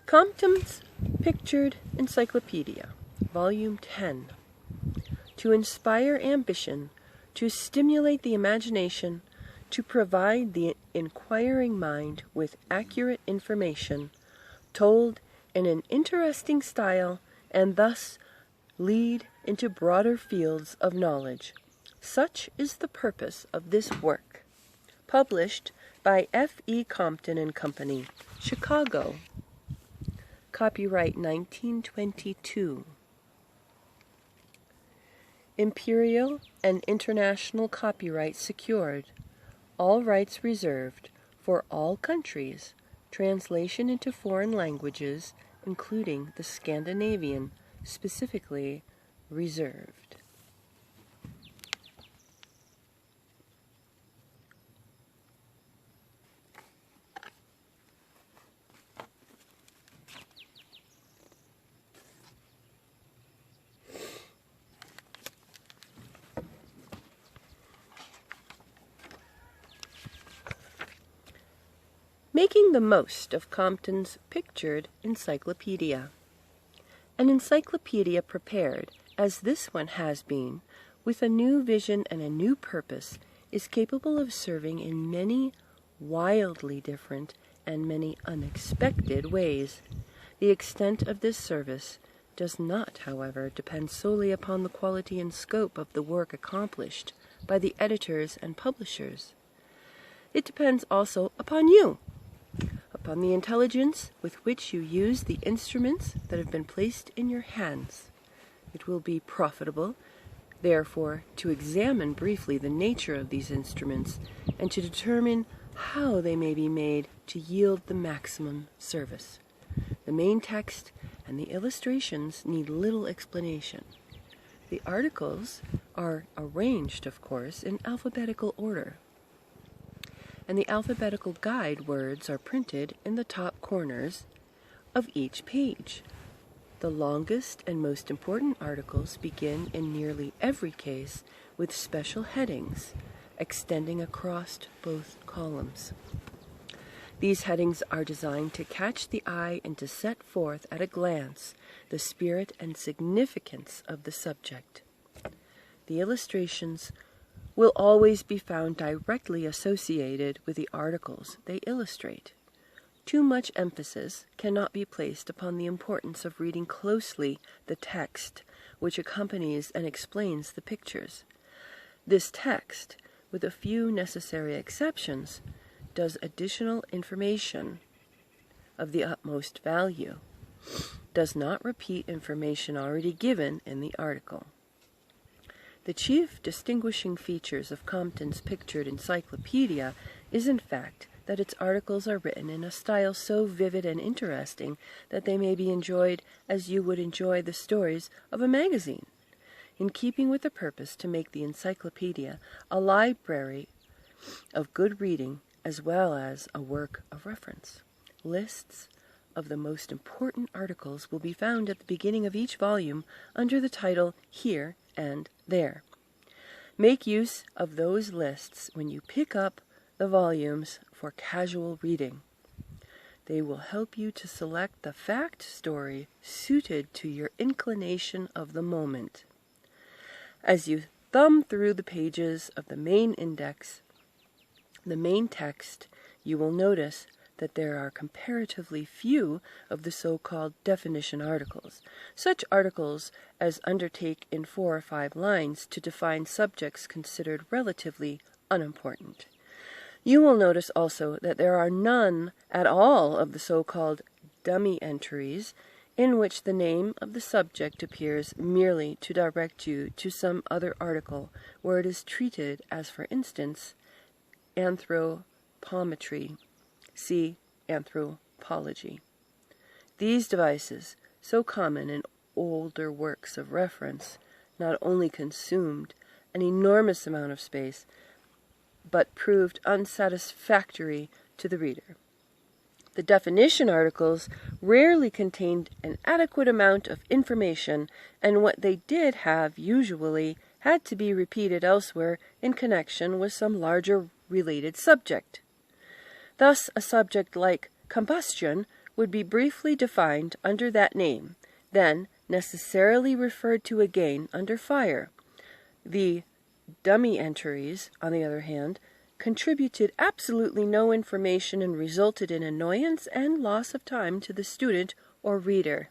Compton's Pictured Encyclopedia, Volume 10. To inspire ambition, to stimulate the imagination, to provide the inquiring mind with accurate information, told in an interesting style, and thus lead into broader fields of knowledge. Such is the purpose of this work. Published by F.E. Compton and Company, Chicago. Copyright 1922. Imperial and international copyright secured. All rights reserved for all countries. Translation into foreign languages, including the Scandinavian, specifically reserved. Making the most of Compton's Pictured Encyclopedia. An encyclopedia prepared, as this one has been, with a new vision and a new purpose, is capable of serving in many wildly different and many unexpected ways. The extent of this service does not, however, depend solely upon the quality and scope of the work accomplished by the editors and publishers. It depends also upon you, upon the intelligence with which you use the instruments that have been placed in your hands. It will be profitable, therefore, to examine briefly the nature of these instruments and to determine how they may be made to yield the maximum service. The main text and the illustrations need little explanation. The articles are arranged, of course, in alphabetical order, and the alphabetical guide words are printed in the top corners of each page. The longest and most important articles begin in nearly every case with special headings extending across both columns. These headings are designed to catch the eye and to set forth at a glance the spirit and significance of the subject. The illustrations will always be found directly associated with the articles they illustrate. Too much emphasis cannot be placed upon the importance of reading closely the text which accompanies and explains the pictures. This text, with a few necessary exceptions, does additional information of the utmost value, does not repeat information already given in the article. The chief distinguishing features of Compton's Pictured Encyclopedia is, in fact, that its articles are written in a style so vivid and interesting that they may be enjoyed as you would enjoy the stories of a magazine, in keeping with the purpose to make the encyclopedia a library of good reading as well as a work of reference. Lists of the most important articles will be found at the beginning of each volume under the title Here and There. Make use of those lists when you pick up the volumes for casual reading. They will help you to select the fact story suited to your inclination of the moment. As you thumb through the pages of the main index, the main text, you will notice that there are comparatively few of the so-called definition articles, such articles as undertake in 4 or 5 lines to define subjects considered relatively unimportant. You will notice also that there are none at all of the so-called dummy entries, in which the name of the subject appears merely to direct you to some other article where it is treated as, for instance, anthropometry. See anthropology. These devices, so common in older works of reference, not only consumed an enormous amount of space, but proved unsatisfactory to the reader. The definition articles rarely contained an adequate amount of information, and what they did have usually had to be repeated elsewhere in connection with some larger related subject. Thus, a subject like combustion would be briefly defined under that name, then necessarily referred to again under fire. The dummy entries, on the other hand, contributed absolutely no information and resulted in annoyance and loss of time to the student or reader.